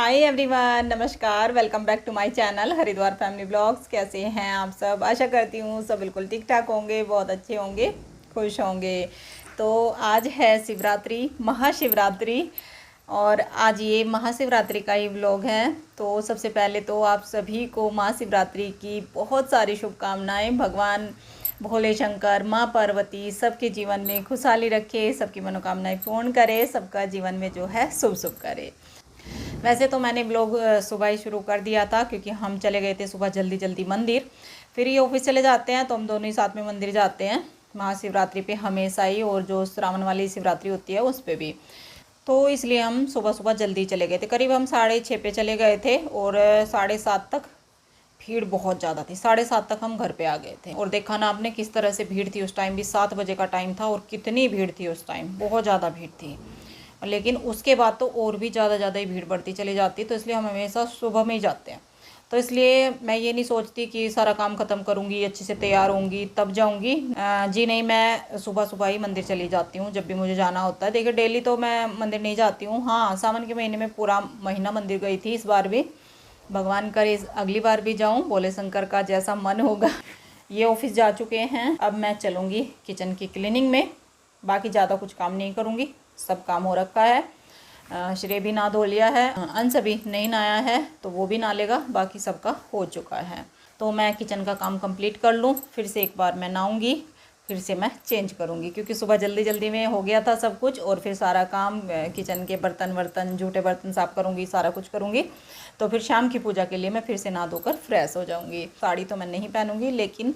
हाय everyone, नमस्कार। Welcome back to my channel Haridwar family blogs. कैसे हैं आप सब? आशा करती हूँ सब बिल्कुल ठीक ठाक होंगे, बहुत अच्छे होंगे, खुश होंगे। तो आज है शिवरात्रि, महाशिवरात्रि, और आज ये महाशिवरात्रि का ही व्लॉग है। तो सबसे पहले तो आप सभी को महाशिवरात्रि की बहुत सारी शुभकामनाएं। भगवान भोले शंकर, माँ पार्वती सबके जीवन में खुशहाली रखे, सबकी मनोकामनाएं पूर्ण करे, सबका जीवन में जो है शुभ शुभ करे। वैसे तो मैंने ब्लॉग सुबह ही शुरू कर दिया था, क्योंकि हम चले गए थे सुबह जल्दी जल्दी मंदिर। फिर ये ऑफिस चले जाते हैं तो हम दोनों ही साथ में मंदिर जाते हैं महाशिवरात्रि पे हमेशा ही, और जो श्रावण वाली शिवरात्रि होती है उस पर भी। तो इसलिए हम सुबह सुबह जल्दी चले गए थे। करीब हम 6:30 पे चले गए थे और 7:30 तक भीड़ बहुत ज़्यादा थी। 7:30 तक हम घर पे आ गए थे। और देखा ना आपने किस तरह से भीड़ थी। उस टाइम भी 7 बजे का टाइम था और कितनी भीड़ थी उस टाइम, बहुत ज़्यादा भीड़ थी। लेकिन उसके बाद तो और भी ज़्यादा ही भीड़ बढ़ती चली जाती, तो इसलिए हम हमेशा सुबह में ही जाते हैं। तो इसलिए मैं ये नहीं सोचती कि सारा काम ख़त्म करूँगी, अच्छे से तैयार होंगी तब जाऊँगी। जी नहीं, मैं सुबह सुबह ही मंदिर चली जाती हूँ जब भी मुझे जाना होता है। देखिए डेली तो मैं मंदिर नहीं जाती हूँ। हाँ, सावन के महीने में पूरा महीना मंदिर गई थी। इस बार भी भगवान करे अगली बार भी जाऊँ, भोले शंकर का जैसा मन होगा। ये ऑफिस जा चुके हैं, अब मैं चलूँगी किचन की क्लीनिंग में। बाकी ज़्यादा कुछ काम नहीं करूँगी, सब काम हो रखा है। श्रेय भी नहा धो लिया है, अंश अभी नहीं नहाया है तो वो भी नहा लेगा, बाकी सबका हो चुका है। तो मैं किचन का काम कंप्लीट कर लूँ, फिर से एक बार मैं नहाऊंगी, फिर से मैं चेंज करूँगी, क्योंकि सुबह जल्दी जल्दी में हो गया था सब कुछ। और फिर सारा काम किचन के बर्तन जूठे बर्तन साफ़ करूँगी, सारा कुछ करूँगी। तो फिर शाम की पूजा के लिए मैं फिर से नहा धोकर फ्रेश हो जाऊँगी। साड़ी तो मैं नहीं पहनूँगी, लेकिन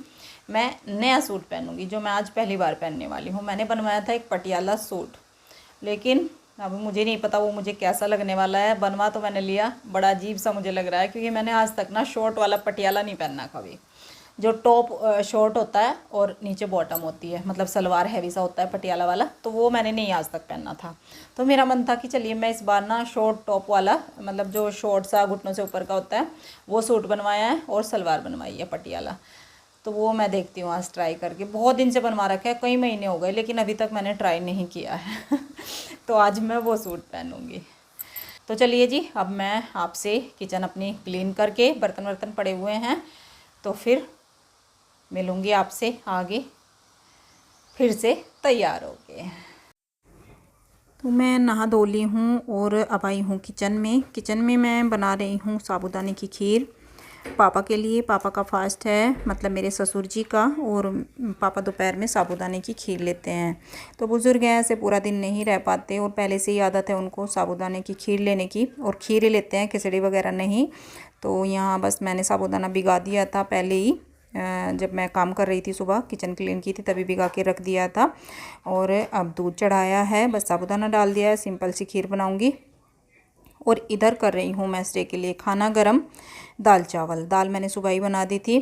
मैं नया सूट पहनूँगी, जो मैं आज पहली बार पहनने वाली हूँ। मैंने बनवाया था एक पटियाला सूट, लेकिन अब मुझे नहीं पता वो मुझे कैसा लगने वाला है। बनवा तो मैंने लिया, बड़ा अजीब सा मुझे लग रहा है, क्योंकि मैंने आज तक ना शॉर्ट वाला पटियाला नहीं पहना कभी। जो टॉप शॉर्ट होता है और नीचे बॉटम होती है, मतलब सलवार हैवी सा होता है पटियाला वाला, तो वो मैंने नहीं आज तक पहना था। तो मेरा मन था कि चलिए मैं इस बार ना शॉर्ट टॉप वाला, मतलब जो शॉर्ट सा घुटनों से ऊपर का होता है, वो सूट बनवाया है और सलवार बनवाई है पटियाला। तो वो मैं देखती हूँ आज ट्राई करके। बहुत दिन से बनवा रखा है, कई महीने हो गए, लेकिन अभी तक मैंने ट्राई नहीं किया है। तो आज मैं वो सूट पहनूँगी। तो चलिए जी, अब मैं आपसे किचन अपनी क्लीन करके, बर्तन वर्तन पड़े हुए हैं, तो फिर मिलूँगी आपसे आगे, फिर से तैयार हो गए। तो मैं नहा धो ली हूँ और अब आई हूँ किचन में मैं बना रही हूँ साबूदाने की खीर पापा के लिए। पापा का फास्ट है, मतलब मेरे ससुर जी का, और पापा दोपहर में साबूदाने की खीर लेते हैं। तो बुज़ुर्ग हैं, ऐसे पूरा दिन नहीं रह पाते, और पहले से ही आदत है उनको साबूदाने की खीर लेने की, और खीर ही लेते हैं, खिचड़ी वगैरह नहीं। तो यहाँ बस मैंने साबूदाना भिगा दिया था पहले ही, जब मैं काम कर रही थी, सुबह किचन क्लीन की थी तभी भिगा के रख दिया था। और अब दूध चढ़ाया है, बस साबूदाना डाल दिया है, सिंपल सी खीर बनाऊँगी। और इधर कर रही हूँ मैं श्रेय के लिए खाना गरम, दाल चावल। दाल मैंने सुबह ही बना दी थी,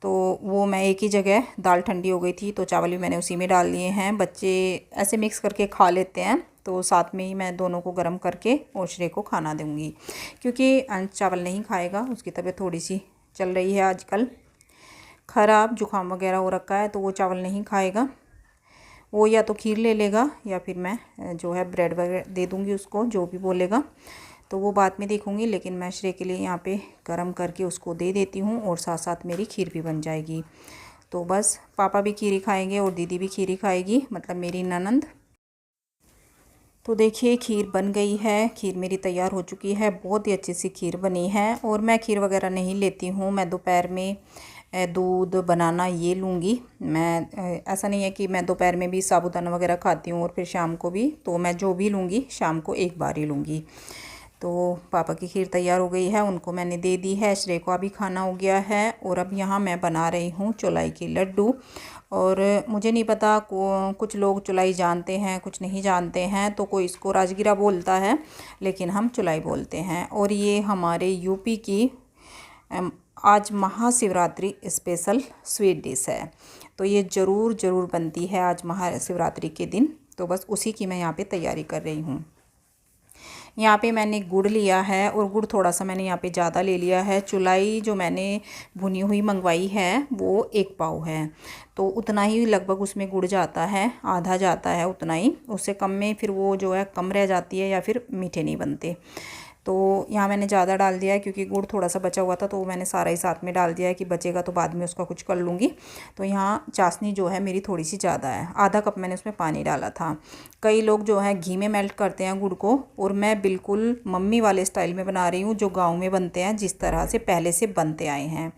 तो वो मैं एक ही जगह, दाल ठंडी हो गई थी तो चावल भी मैंने उसी में डाल लिए हैं। बच्चे ऐसे मिक्स करके खा लेते हैं, तो साथ में ही मैं दोनों को गरम करके और श्रेय को खाना दूँगी, क्योंकि अंश चावल नहीं खाएगा। उसकी तबीयत थोड़ी सी चल रही है आजकल ख़राब, जुकाम वगैरह हो रखा है, तो वो चावल नहीं खाएगा। वो या तो खीर ले लेगा, या फिर मैं जो है ब्रेड वगैरह दे दूँगी उसको, जो भी बोलेगा, तो वो बाद में देखूँगी। लेकिन मैं श्रेय के लिए यहाँ पे गरम करके उसको दे देती हूँ, और साथ साथ मेरी खीर भी बन जाएगी। तो बस पापा भी खीर ही खाएंगे और दीदी भी खीर ही खाएगी, मतलब मेरी ननंद। तो देखिए खीर बन गई है, खीर मेरी तैयार हो चुकी है, बहुत ही अच्छी सी खीर बनी है। और मैं खीर वगैरह नहीं लेती हूँ, मैं दोपहर में दूध बनाना ये लूँगी। मैं ऐसा नहीं है कि मैं दोपहर में भी साबूदाना वगैरह खाती हूँ और फिर शाम को भी, तो मैं जो भी लूँगी शाम को एक बार ही लूँगी। तो पापा की खीर तैयार हो गई है, उनको मैंने दे दी है, श्रेय को भी खाना हो गया है। और अब यहाँ मैं बना रही हूँ चौलाई के लड्डू। और मुझे नहीं पता, कुछ लोग चौलाई जानते हैं, कुछ नहीं जानते हैं, तो कोई इसको राजगिरा बोलता है, लेकिन हम चौलाई बोलते हैं। और ये हमारे यूपी की आज महाशिवरात्रि स्पेशल स्वीट डिश है, तो ये ज़रूर बनती है आज महाशिवरात्रि के दिन। तो बस उसी की मैं यहाँ पे तैयारी कर रही हूँ। यहाँ पे मैंने गुड़ लिया है, और गुड़ थोड़ा सा मैंने यहाँ पे ज़्यादा ले लिया है। चौलाई जो मैंने भुनी हुई मंगवाई है वो 1 पाव है, तो उतना ही लगभग उसमें गुड़ जाता है, आधा जाता है उतना ही, उससे कम में फिर वो जो है कम रह जाती है, या फिर मीठे नहीं बनते। तो यहाँ मैंने ज़्यादा डाल दिया है क्योंकि गुड़ थोड़ा सा बचा हुआ था, तो मैंने सारा ही साथ में डाल दिया है कि बचेगा तो बाद में उसका कुछ कर लूँगी। तो यहाँ चाशनी जो है मेरी थोड़ी सी ज़्यादा है, आधा कप मैंने उसमें पानी डाला था। कई लोग जो है घी में मेल्ट करते हैं गुड़ को, और मैं बिल्कुल मम्मी वाले स्टाइल में बना रही हूँ, जो गाँव में बनते हैं, जिस तरह से पहले से बनते आए हैं।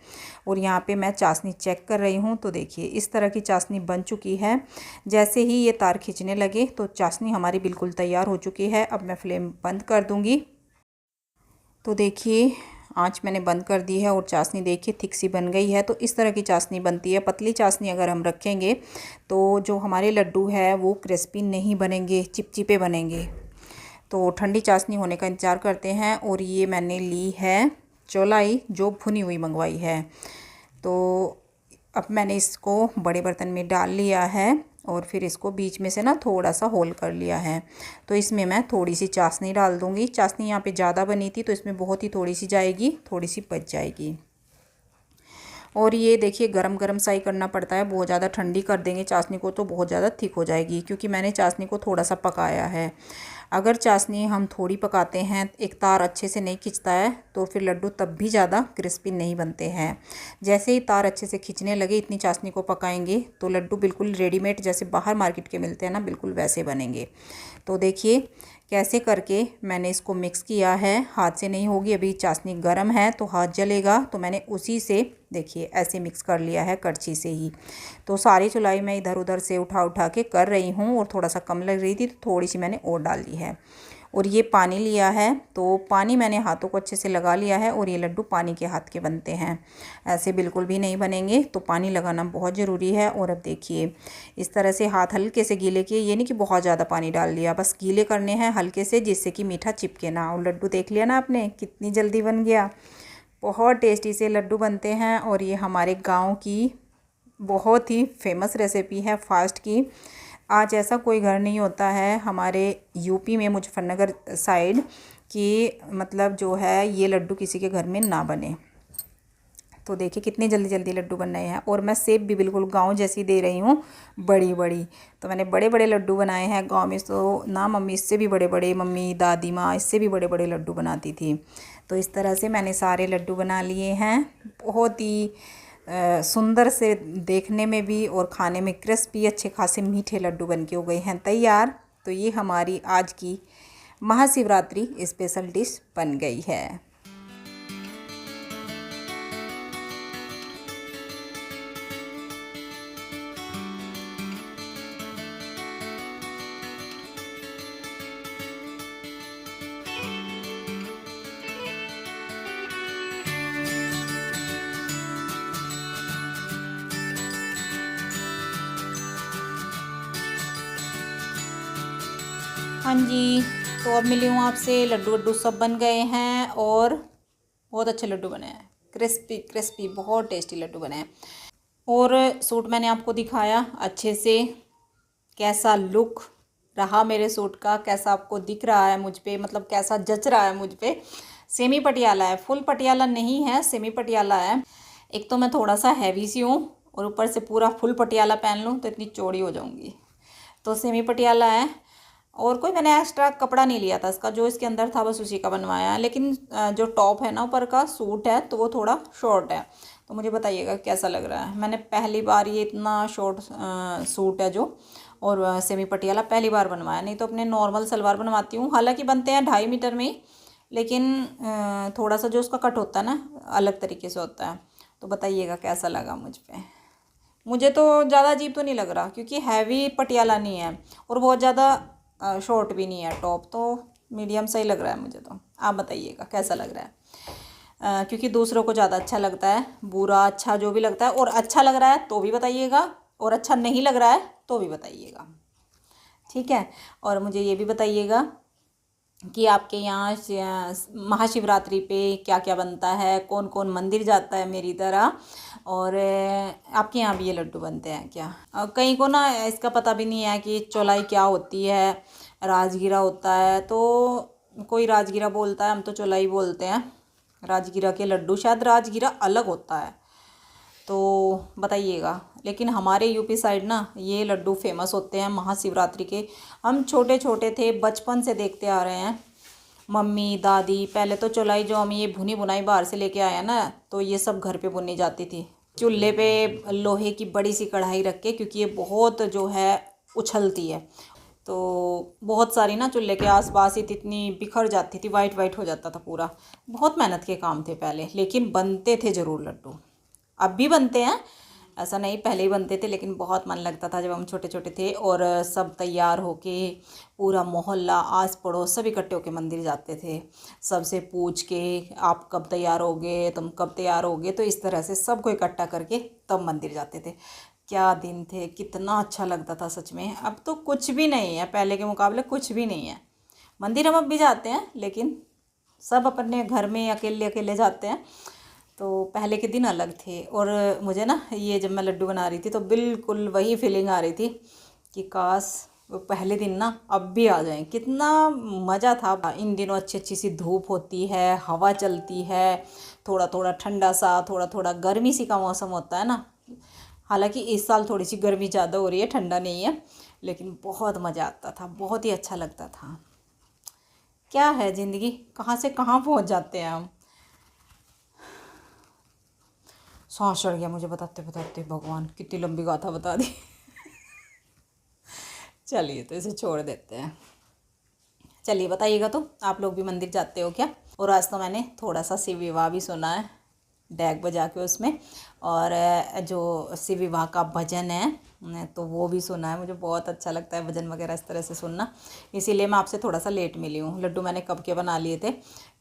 और यहाँ पे मैं चाशनी चेक कर रही हूँ, तो देखिए इस तरह की चाशनी बन चुकी है। जैसे ही ये तार खींचने लगे तो चाशनी हमारी बिल्कुल तैयार हो चुकी है। अब मैं फ्लेम बंद कर दूँगी। तो देखिए आँच मैंने बंद कर दी है और चाशनी देखिए थिक सी बन गई है। तो इस तरह की चाशनी बनती है। पतली चाशनी अगर हम रखेंगे तो जो हमारे लड्डू है वो क्रिस्पी नहीं बनेंगे, चिपचिपे बनेंगे। तो ठंडी चाशनी होने का इंतज़ार करते हैं। और ये मैंने ली है चौलाई, जो भुनी हुई मंगवाई है। तो अब मैंने इसको बड़े बर्तन में डाल लिया है और फिर इसको बीच में से ना थोड़ा सा होल कर लिया है। तो इसमें मैं थोड़ी सी चाशनी डाल दूँगी। चाशनी यहाँ पे ज़्यादा बनी थी तो इसमें बहुत ही थोड़ी सी जाएगी, थोड़ी सी बच जाएगी। और ये देखिए गरम गरम सा ही करना पड़ता है, बहुत ज़्यादा ठंडी कर देंगे चाशनी को तो बहुत ज़्यादा थिक हो जाएगी, क्योंकि मैंने चाशनी को थोड़ा सा पकाया है। अगर चाशनी हम थोड़ी पकाते हैं, एक तार अच्छे से नहीं खिंचता है, तो फिर लड्डू तब भी ज़्यादा क्रिस्पी नहीं बनते हैं। जैसे ही तार अच्छे से खिंचने लगे, इतनी चाशनी को पकाएंगे तो लड्डू बिल्कुल रेडीमेड जैसे बाहर मार्केट के मिलते हैं ना, बिल्कुल वैसे बनेंगे। तो देखिए कैसे करके मैंने इसको मिक्स किया है, हाथ से नहीं होगी, अभी चाशनी गर्म है तो हाथ जलेगा। तो मैंने उसी से देखिए ऐसे मिक्स कर लिया है करछी से ही। तो सारी चुलाई मैं इधर उधर से उठा उठा के कर रही हूँ, और थोड़ा सा कम लग रही थी तो थोड़ी सी मैंने और डाल दी है। और ये पानी लिया है, तो पानी मैंने हाथों को अच्छे से लगा लिया है। और ये लड्डू पानी के हाथ के बनते हैं, ऐसे बिल्कुल भी नहीं बनेंगे। तो पानी लगाना बहुत ज़रूरी है। और अब देखिए इस तरह से हाथ हल्के से गीले किए, ये नहीं कि बहुत ज़्यादा पानी डाल लिया, बस गीले करने हैं हल्के से, जिससे कि मीठा चिपके ना। और लड्डू देख लिया ना आपने कितनी जल्दी बन गया। बहुत टेस्टी से लड्डू बनते हैं। और ये हमारे गाँव की बहुत ही फेमस रेसिपी है फास्ट की। आज ऐसा कोई घर नहीं होता है हमारे यूपी में, मुजफ्फरनगर साइड, कि मतलब जो है ये लड्डू किसी के घर में ना बने। तो देखिए कितनी जल्दी जल्दी लड्डू बन रहे हैं। और मैं सेब भी बिल्कुल गांव जैसी दे रही हूँ, बड़ी बड़ी। तो मैंने बड़े बड़े लड्डू बनाए हैं गांव में, तो ना मम्मी इससे भी बड़े बड़े, मम्मी दादी माँ इससे भी बड़े बड़े लड्डू बनाती थी। तो इस तरह से मैंने सारे लड्डू बना लिए हैं। बहुत ही सुंदर से देखने में भी और खाने में क्रिस्पी, अच्छे खासे मीठे लड्डू बन के हो गए हैं तैयार। तो ये हमारी आज की महाशिवरात्रि स्पेशल डिश बन गई है। हाँ जी, तो अब मिली हूँ आपसे। लड्डू वड्डू सब बन गए हैं और बहुत अच्छे लड्डू बने हैं, क्रिस्पी क्रिस्पी, बहुत टेस्टी लड्डू बने हैं। और सूट मैंने आपको दिखाया अच्छे से, कैसा लुक रहा मेरे सूट का, कैसा आपको दिख रहा है मुझ पे, मतलब कैसा जच रहा है मुझ पे। सेमी पटियाला है, फुल पटियाला नहीं है, सेमी पटियाला है। एक तो मैं थोड़ा सा हैवी सी हूँ और ऊपर से पूरा फुल पटियाला पहन लूँ तो इतनी चौड़ी हो जाऊँगी। तो सेमी पटियाला है। और कोई मैंने एक्स्ट्रा कपड़ा नहीं लिया था इसका, जो इसके अंदर था बस उसी का बनवाया है। लेकिन जो टॉप है ना ऊपर का सूट है, तो वो थोड़ा शॉर्ट है। तो मुझे बताइएगा कैसा लग रहा है। मैंने पहली बार ये इतना शॉर्ट सूट है जो, और सेमी पटियाला पहली बार बनवाया, नहीं तो अपने नॉर्मल सलवार बनवाती हूँ। हालांकि बनते हैं 2.5 मीटर में ही, लेकिन थोड़ा सा जो उसका कट होता है ना अलग तरीके से होता है। तो बताइएगा कैसा लगा मुझ पर। मुझे तो ज़्यादा अजीब तो नहीं लग रहा, क्योंकि हैवी पटियाला नहीं है और बहुत ज़्यादा शॉर्ट भी नहीं है टॉप, तो मीडियम सा ही लग रहा है मुझे। तो आप बताइएगा कैसा लग रहा है। क्योंकि दूसरों को ज़्यादा अच्छा लगता है, बुरा अच्छा जो भी लगता है। और अच्छा लग रहा है तो भी बताइएगा, और अच्छा नहीं लग रहा है तो भी बताइएगा, ठीक है। और मुझे ये भी बताइएगा कि आपके यहाँ महाशिवरात्रि पे क्या क्या बनता है, कौन कौन मंदिर जाता है मेरी तरह, और आपके यहाँ भी ये लड्डू बनते हैं क्या। कई को ना इसका पता भी नहीं है कि चौलाई क्या होती है, राजगीरा होता है। तो कोई राजगीरा बोलता है, हम तो चौलाई बोलते हैं। राजगीरा के लड्डू, शायद राजगीरा अलग होता है, तो बताइएगा। लेकिन हमारे यूपी साइड ना ये लड्डू फेमस होते हैं महाशिवरात्रि के। हम छोटे छोटे थे, बचपन से देखते आ रहे हैं, मम्मी दादी पहले तो चौलाई जो हम ये भुनी बुनाई बाहर से लेके आया ना, तो ये सब घर पे बुनी जाती थी चूल्हे पे लोहे की बड़ी सी कढ़ाई रख के, क्योंकि ये बहुत जो है उछलती है। तो बहुत सारी ना चूल्हे के आसपास ही इतनी बिखर जाती थी, वाइट वाइट हो जाता था पूरा। बहुत मेहनत के काम थे पहले, लेकिन बनते थे ज़रूर लड्डू। अब भी बनते हैं, ऐसा नहीं, पहले ही बनते थे, लेकिन बहुत मन लगता था जब हम छोटे छोटे थे। और सब तैयार होके पूरा मोहल्ला आस पड़ोस सब इकट्ठे होके मंदिर जाते थे, सबसे पूछ के आप कब तैयार होगे, तुम कब तैयार होगे, तो इस तरह से सबको इकट्ठा करके तब मंदिर जाते थे। क्या दिन थे, कितना अच्छा लगता था सच में। अब तो कुछ भी नहीं है, पहले के मुकाबले कुछ भी नहीं है। मंदिर हम अब भी जाते हैं, लेकिन सब अपने घर में अकेले अकेले जाते हैं। तो पहले के दिन अलग थे। और मुझे ना ये जब मैं लड्डू बना रही थी तो बिल्कुल वही फीलिंग आ रही थी कि काश वो पहले दिन ना अब भी आ जाएं। कितना मज़ा था। इन दिनों अच्छी अच्छी सी धूप होती है, हवा चलती है, थोड़ा थोड़ा ठंडा सा, थोड़ा थोड़ा गर्मी सी का मौसम होता है ना। हालांकि इस साल थोड़ी सी गर्मी ज़्यादा हो रही है, ठंडा नहीं है, लेकिन बहुत मज़ा आता था, बहुत ही अच्छा लगता था। क्या है ज़िंदगी, कहाँ से कहाँ पहुँच जाते हैं हम। सांस चढ़ गया मुझे बताते बताते, भगवान कितनी लंबी गाथा बता दी। चलिए तो इसे छोड़ देते हैं। चलिए बताइएगा, तो आप लोग भी मंदिर जाते हो क्या? और आज तो मैंने थोड़ा सा शिव विवाह भी सुना है, डैग बजा के उसमें। और जो शिव विवाह का भजन है तो वो भी सुना है। मुझे बहुत अच्छा लगता है भजन वगैरह इस तरह से सुनना, इसीलिए मैं आपसे थोड़ा सा लेट मिली हूँ। लड्डू मैंने कब के बना लिए थे,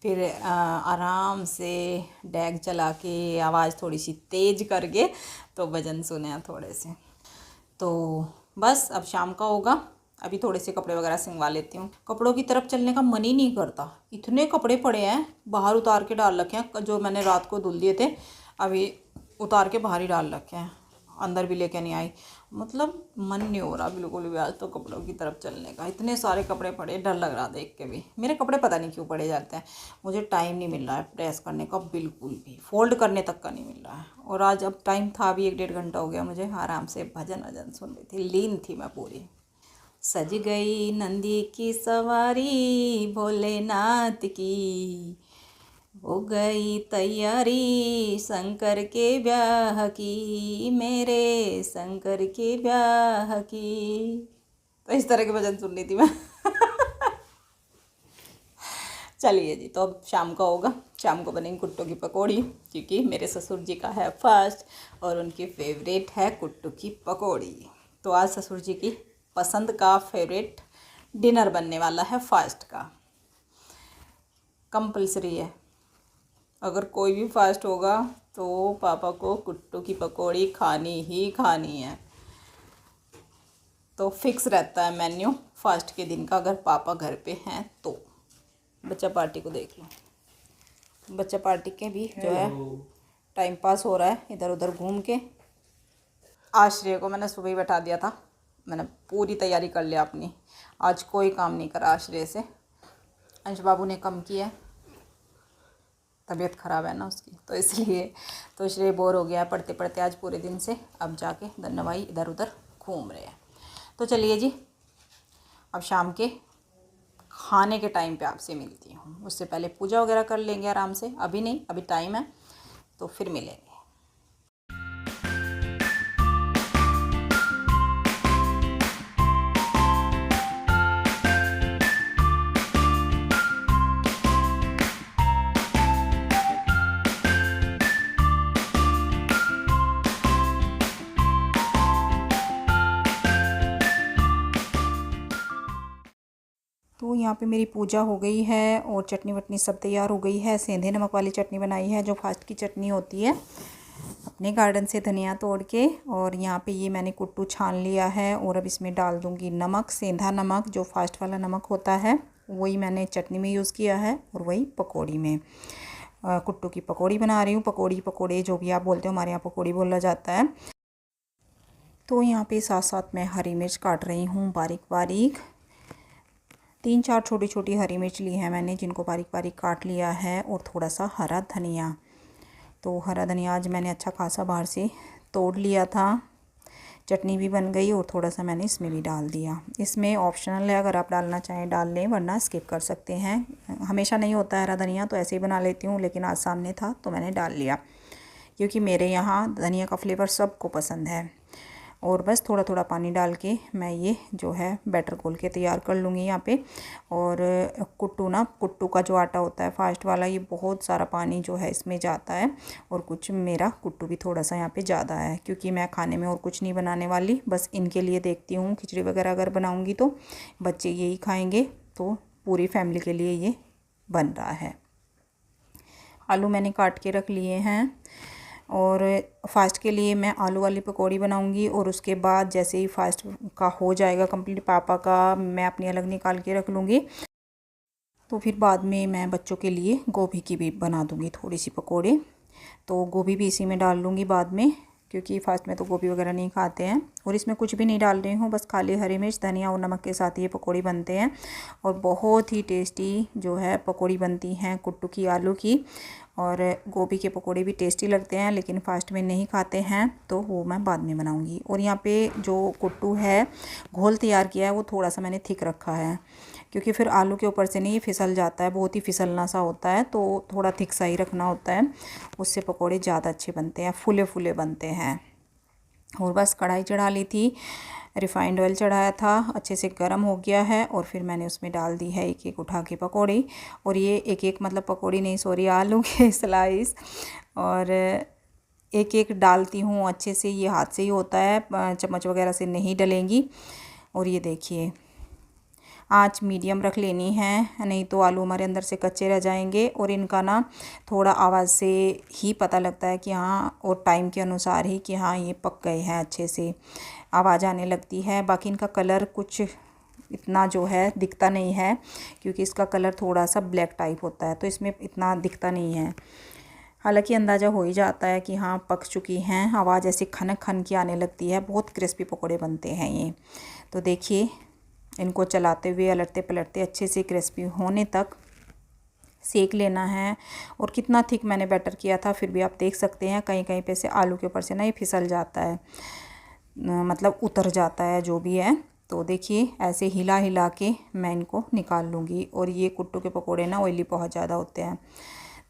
फिर आराम से डैग चला के आवाज़ थोड़ी सी तेज़ करके तो भजन सुने हैं थोड़े से। तो बस अब शाम का होगा, अभी थोड़े से कपड़े वगैरह सिंगवा लेती हूँ। कपड़ों की तरफ चलने का मन ही नहीं करता, इतने कपड़े पड़े हैं, बाहर उतार के डाल रखे हैं। जो मैंने रात को धुल दिए थे अभी उतार के बाहर ही डाल रखे हैं, अंदर भी लेके नहीं आई। मतलब मन नहीं हो रहा बिल्कुल भी आज तो कपड़ों की तरफ चलने का। इतने सारे कपड़े पड़े, डर लग रहा देख के भी। मेरे कपड़े पता नहीं क्यों पड़े जाते हैं, मुझे टाइम नहीं मिल रहा है प्रेस करने का, बिल्कुल भी फोल्ड करने तक का नहीं मिल रहा है। और आज अब टाइम था भी 1-1.5 घंटा हो गया, मुझे आराम से भजन वजन सुन रही थी, लीन थी मैं पूरी। सज गई नंदी की सवारी भोलेनाथ की, हो गई तैयारी शंकर के ब्याह की, मेरे शंकर के ब्याह की। तो इस तरह के भजन सुन रही थी मैं। चलिए जी, तो अब शाम का होगा, शाम को बनेंगी कुट्टू की पकौड़ी, क्योंकि मेरे ससुर जी का है फर्स्ट और उनकी फेवरेट है कुट्टू की पकौड़ी। तो आज ससुर जी की पसंद का फेवरेट डिनर बनने वाला है, फास्ट का। कंपलसरी है, अगर कोई भी फास्ट होगा तो पापा को कुट्टू की पकौड़ी खानी ही खानी है। तो फिक्स रहता है मेन्यू फास्ट के दिन का, अगर पापा घर पे हैं तो। बच्चा पार्टी को देख लो, बच्चा पार्टी के भी जो है टाइम पास हो रहा है इधर उधर घूम के। आश्रय को मैंने सुबह ही बैठा दिया था, मैंने पूरी तैयारी कर लिया अपनी, आज कोई काम नहीं करा आश्रय से। अंश बाबू ने कम किया, तबीयत ख़राब है ना उसकी, तो इसलिए तो श्रेय बोर हो गया पढ़ते पढ़ते आज पूरे दिन से। अब जाके धन्यवाई इधर उधर घूम रहे हैं। तो चलिए जी, अब शाम के खाने के टाइम पे आपसे मिलती हूँ। उससे पहले पूजा वगैरह कर लेंगे आराम से, अभी नहीं, अभी टाइम है, तो फिर मिलेंगे। तो यहाँ पे मेरी पूजा हो गई है और चटनी वटनी सब तैयार हो गई है। सेंधे नमक वाली चटनी बनाई है, जो फास्ट की चटनी होती है, अपने गार्डन से धनिया तोड़ के। और यहाँ पे ये मैंने कुट्टू छान लिया है और अब इसमें डाल दूँगी नमक, सेंधा नमक जो फास्ट वाला नमक होता है, वही मैंने चटनी में यूज़ किया है और वही पकौड़ी में। कुट्टू की पकौड़ी बना रही हूँ, पकौड़ी पकौड़े जो भी आप बोलते हो, हमारे यहाँ पकौड़ी बोला जाता है। तो यहाँ पर साथ साथ मैं हरी मिर्च काट रही हूँ बारीक बारीक, 3-4 छोटी छोटी हरी मिर्च ली है मैंने, जिनको बारीक बारीक काट लिया है। और थोड़ा सा हरा धनिया, तो हरा धनिया आज मैंने अच्छा खासा बाहर से तोड़ लिया था, चटनी भी बन गई और थोड़ा सा मैंने इसमें भी डाल दिया। इसमें ऑप्शनल है, अगर आप डालना चाहें डाल लें, वरना स्किप कर सकते हैं। हमेशा नहीं होता है हरा धनिया, तो ऐसे ही बना लेती हूँ, लेकिन आज सामने था तो मैंने डाल लिया, क्योंकि मेरे यहाँ धनिया का फ्लेवर सबको पसंद है। और बस थोड़ा थोड़ा पानी डाल के मैं ये जो है बैटर घोल के तैयार कर लूँगी यहाँ पे। और कुट्टू का जो आटा होता है फास्ट वाला, ये बहुत सारा पानी जो है इसमें जाता है। और कुछ मेरा कुट्टू भी थोड़ा सा यहाँ पे ज़्यादा है, क्योंकि मैं खाने में और कुछ नहीं बनाने वाली, बस इनके लिए देखती हूँ। खिचड़ी वगैरह अगर बनाऊँगी तो बच्चे यही खाएँगे, तो पूरी फैमिली के लिए ये बन रहा है। आलू मैंने काट के रख लिए हैं, और फास्ट के लिए मैं आलू वाली पकौड़ी बनाऊंगी। और उसके बाद जैसे ही फास्ट का हो जाएगा कंप्लीट पापा का, मैं अपनी अलग निकाल के रख लूँगी। तो फिर बाद में मैं बच्चों के लिए गोभी की भी बना दूँगी थोड़ी सी पकौड़े। तो गोभी भी इसी में डाल लूँगी बाद में, क्योंकि फास्ट में तो गोभी वगैरह नहीं खाते हैं। और इसमें कुछ भी नहीं डाल रही हूँ, बस खाली हरी मिर्च, धनिया और नमक के साथ ये पकौड़ी बनते हैं। और बहुत ही टेस्टी जो है पकौड़ी बनती हैं कुट्टू की, आलू की। और गोभी के पकौड़े भी टेस्टी लगते हैं, लेकिन फास्ट में नहीं खाते हैं, तो वो मैं बाद में बनाऊंगी। और यहाँ पे जो कुट्टू है घोल तैयार किया है, वो थोड़ा सा मैंने थिक रखा है, क्योंकि फिर आलू के ऊपर से नहीं फिसल जाता है, बहुत ही फिसलना सा होता है, तो थोड़ा थिक सा ही रखना होता है। उससे पकौड़े ज़्यादा अच्छे बनते हैं, फूले फूले बनते हैं। और बस कढ़ाई चढ़ा ली थी, रिफ़ाइंड ऑयल चढ़ाया था, अच्छे से गर्म हो गया है। और फिर मैंने उसमें डाल दी है एक एक उठा के पकौड़ी। और ये एक एक मतलब पकौड़ी नहीं, सॉरी, आलू के स्लाइस। और एक एक डालती हूँ अच्छे से, ये हाथ से ही होता है, चम्मच वगैरह से नहीं डलेंगी। और ये देखिए, आँच मीडियम रख लेनी है, नहीं तो आलू हमारे अंदर से कच्चे रह जाएंगे। और इनका ना थोड़ा आवाज़ से ही पता लगता है कि हाँ, और टाइम के अनुसार ही कि हाँ ये पक गए हैं, अच्छे से आवाज़ आने लगती है। बाकी इनका कलर कुछ इतना जो है दिखता नहीं है, क्योंकि इसका कलर थोड़ा सा ब्लैक टाइप होता है, तो इसमें इतना दिखता नहीं है। हालांकि अंदाज़ा हो ही जाता है कि हाँ पक चुकी हैं, आवाज़ ऐसे खनक खन की आने लगती है। बहुत क्रिस्पी पकौड़े बनते हैं ये। तो देखिए, इनको चलाते हुए अलटते पलटते अच्छे से क्रिस्पी होने तक सेक लेना है। और कितना थिक मैंने बैटर किया था, फिर भी आप देख सकते हैं कहीं कहीं पे से आलू के ऊपर से ना ये फिसल जाता है, मतलब उतर जाता है जो भी है। तो देखिए, ऐसे हिला हिला के मैं इनको निकाल लूँगी। और ये कुट्टू के पकोड़े ना ऑयली बहुत ज़्यादा होते हैं,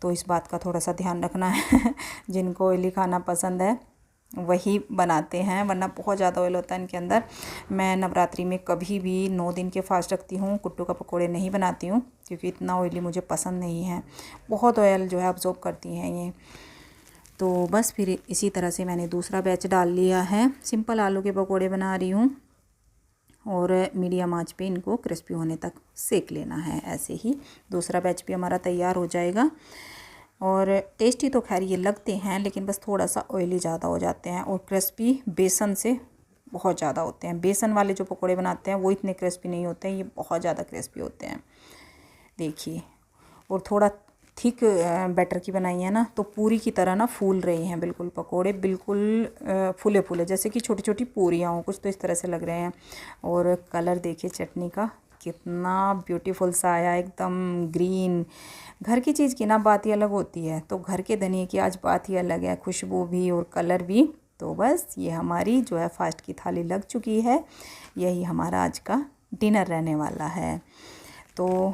तो इस बात का थोड़ा सा ध्यान रखना है। जिनको ऑयली खाना पसंद है वही बनाते हैं, वरना बहुत ज़्यादा ऑयल होता है इनके अंदर। मैं नवरात्रि में कभी भी 9 दिन के फास्ट रखती हूँ, कुट्टू का पकोड़े नहीं बनाती हूँ, क्योंकि इतना ऑयली मुझे पसंद नहीं है। बहुत ऑयल जो है अब्जॉर्ब करती हैं ये। तो बस फिर इसी तरह से मैंने दूसरा बैच डाल लिया है। सिंपल आलू के पकोड़े बना रही हूँ, और मीडियम आंच पे इनको क्रिस्पी होने तक सेक लेना है। ऐसे ही दूसरा बैच भी हमारा तैयार हो जाएगा। और टेस्टी तो खैर ये लगते हैं, लेकिन बस थोड़ा सा ऑयली ज़्यादा हो जाते हैं, और क्रिस्पी बेसन से बहुत ज़्यादा होते हैं। बेसन वाले जो पकोड़े बनाते हैं वो इतने क्रिस्पी नहीं होते हैं, ये बहुत ज़्यादा क्रिस्पी होते हैं। देखिए, और थोड़ा थिक बैटर की बनाई है ना, तो पूरी की तरह ना फूल रही हैं बिल्कुल पकोड़े, बिल्कुल फूले फूले, जैसे कि छोटी छोटी पूरियाँ हों, कुछ तो इस तरह से लग रहे हैं। और कलर देखिए चटनी का कितना ब्यूटीफुल सा आया, एकदम ग्रीन। घर की चीज़ की ना बात ही अलग होती है, तो घर के धनिए की आज बात ही अलग है, खुशबू भी और कलर भी। तो बस ये हमारी जो है फास्ट की थाली लग चुकी है, यही हमारा आज का डिनर रहने वाला है। तो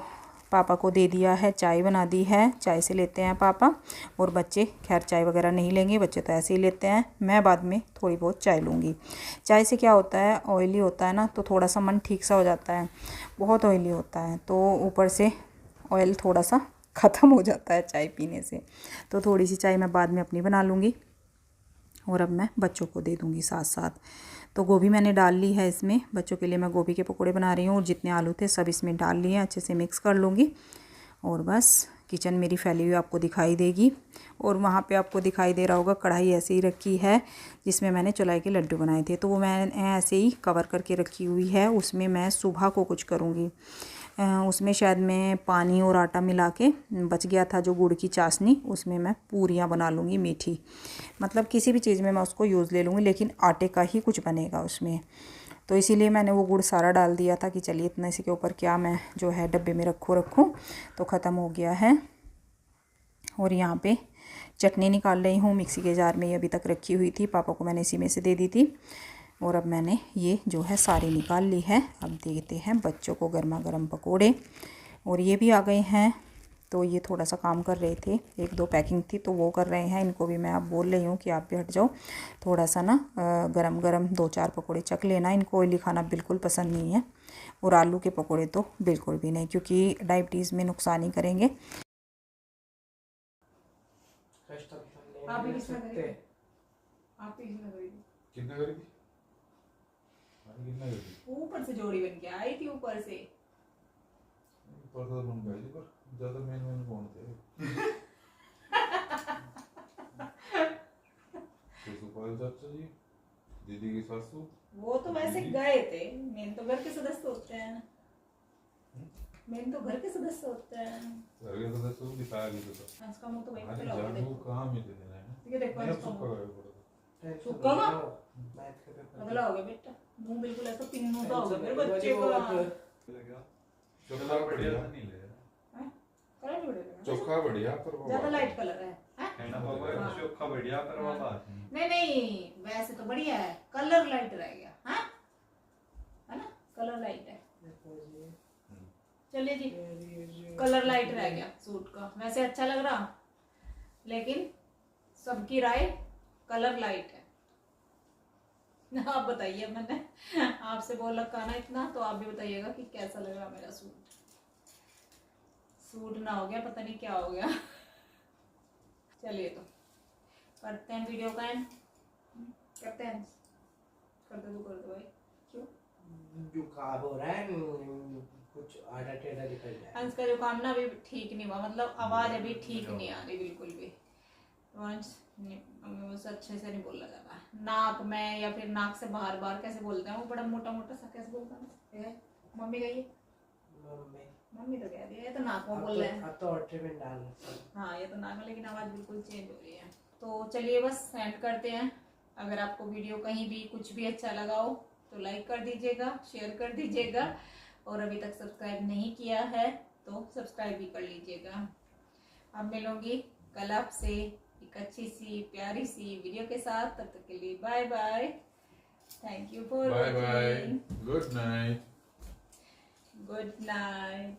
पापा को दे दिया है, चाय बना दी है, चाय से लेते हैं पापा। और बच्चे खैर चाय वगैरह नहीं लेंगे, बच्चे तो ऐसे ही लेते हैं, मैं बाद में थोड़ी बहुत चाय लूँगी। चाय से क्या होता है, ऑयली होता है ना, तो थोड़ा सा मन ठीक सा हो जाता है। बहुत ऑयली होता है तो ऊपर से ऑयल थोड़ा सा ख़त्म हो जाता है चाय पीने से। तो थोड़ी सी चाय मैं बाद में अपनी बना लूँगी, और अब मैं बच्चों को दे दूँगी साथ साथ। तो गोभी मैंने डाल ली है इसमें, बच्चों के लिए मैं गोभी के पकोड़े बना रही हूँ, और जितने आलू थे सब इसमें डाल लिए हैं, अच्छे से मिक्स कर लूँगी। और बस किचन मेरी फैली हुई आपको दिखाई देगी। और वहाँ पे आपको दिखाई दे रहा होगा कढ़ाई ऐसे ही रखी है, जिसमें मैंने चौलाई के लड्डू बनाए थे, तो वो मैंने ऐसे ही कवर करके रखी हुई है। उसमें मैं सुबह को कुछ करूँगी, उसमें शायद मैं पानी और आटा मिला के, बच गया था जो गुड़ की चाशनी, उसमें मैं पूरियाँ बना लूँगी मीठी। मतलब किसी भी चीज़ में मैं उसको यूज़ ले लूँगी, लेकिन आटे का ही कुछ बनेगा उसमें। तो इसीलिए मैंने वो गुड़ सारा डाल दिया था कि चलिए इतना इसी के ऊपर क्या मैं जो है डब्बे में रखूँ। तो ख़त्म हो गया है। और यहाँ पे चटनी निकाल रही हूँ मिक्सी के जार में, ये अभी तक रखी हुई थी, पापा को मैंने इसी में से दे दी थी। और अब मैंने ये जो है सारी निकाल ली है। अब देते हैं बच्चों को गर्मा गर्म पकोड़े। और ये भी आ गए हैं, तो ये थोड़ा सा काम कर रहे थे, 1-2 पैकिंग थी तो वो कर रहे हैं। इनको भी मैं अब बोल रही हूँ कि आप भी हट जाओ, थोड़ा सा ना गरम गरम 2-4 पकोड़े चख लेना। इनको ऑयली खाना बिल्कुल पसंद नहीं है, और आलू के पकोड़े तो बिल्कुल भी नहीं, क्योंकि डायबिटीज़ में नुकसान ही करेंगे। ऊपर से जोड़ी बन के आई थी, ऊपर से ज्यादा मेन कौन थे? सुपाल चाचा जी, दीदी की सासू। वो तो वैसे गए थे, मेन तो घर के सदस्य होते हैं, मेन तो घर के सदस्य होते हैं। घर के सदस्य को दिखाया भी तो था। इसका मुंह तो वहीं पे अरे लगा जानू देखो, कहाँ में थे ना? ये देखो मैं इसका सुक्का मुंह गया पड़ा। सुक्का का अगला हो गया बेटा, मुंह बिल्कुल ऐसा पिन्नू सा हो गया मेरे बच्चे का। चोखा बढ़िया नहीं ले रहा। कलर भी बढ़िया, चोखा बढ़िया पर वो ज्यादा लाइट कलर है। कहना बाबा चोखा बढ़िया पर वो बात नहीं नहीं वैसे तो बढ़िया है, कलर लाइट रह गया। हाँ है ना, कलर लाइट है। चलिए जी, कलर लाइट रह गया सूट का। वैसे अच्छा लग रहा, लेकिन सबकी राय कलर लाइट है। आप बताइए, मैंने आपसे बोल रखा ना इतना, तो आप भी बताइएगा कि कैसा लग रहा मेरा सूट। सूट ना हो गया, पता नहीं क्या हो गया। चलिए तो करते हैं वीडियो का एंड, करते हैं, कर दो भाई। क्यों जुकाम हो रहा है, कुछ आधा टेढ़ा निकल जाए। हंस का जुकाम ना अभी ठीक नहीं हुआ, मतलब आवाज अभी ठीक नहीं आ रही बिल्कुल भी। मुझसे अच्छे से नहीं बोला जाता, नाक में या फिर नाक से बाहर बाहर कैसे बोलते हैं, वो बड़ा मोटा मोटा सा कैसे बोलता है। मम्मी गई, मम्मी तो कह रही है, ये तो नाक में बोल रहे हैं। अब तो ऑर्डर में डाल। हाँ ये तो नाक में, लेकिन आवाज बिल्कुल चेंज हो रही है। तो चलिए बस एंड करते हैं। अगर आपको वीडियो कहीं भी कुछ भी अच्छा लगा हो तो लाइक कर दीजिएगा, शेयर कर दीजिएगा, और अभी तक सब्सक्राइब नहीं किया है तो सब्सक्राइब भी कर लीजिएगा। अब मिलूंगी कल आपसे एक अच्छी सी प्यारी सी वीडियो के साथ। तब तक के लिए bye bye, thank you for bye bye, watching, good night. Good night.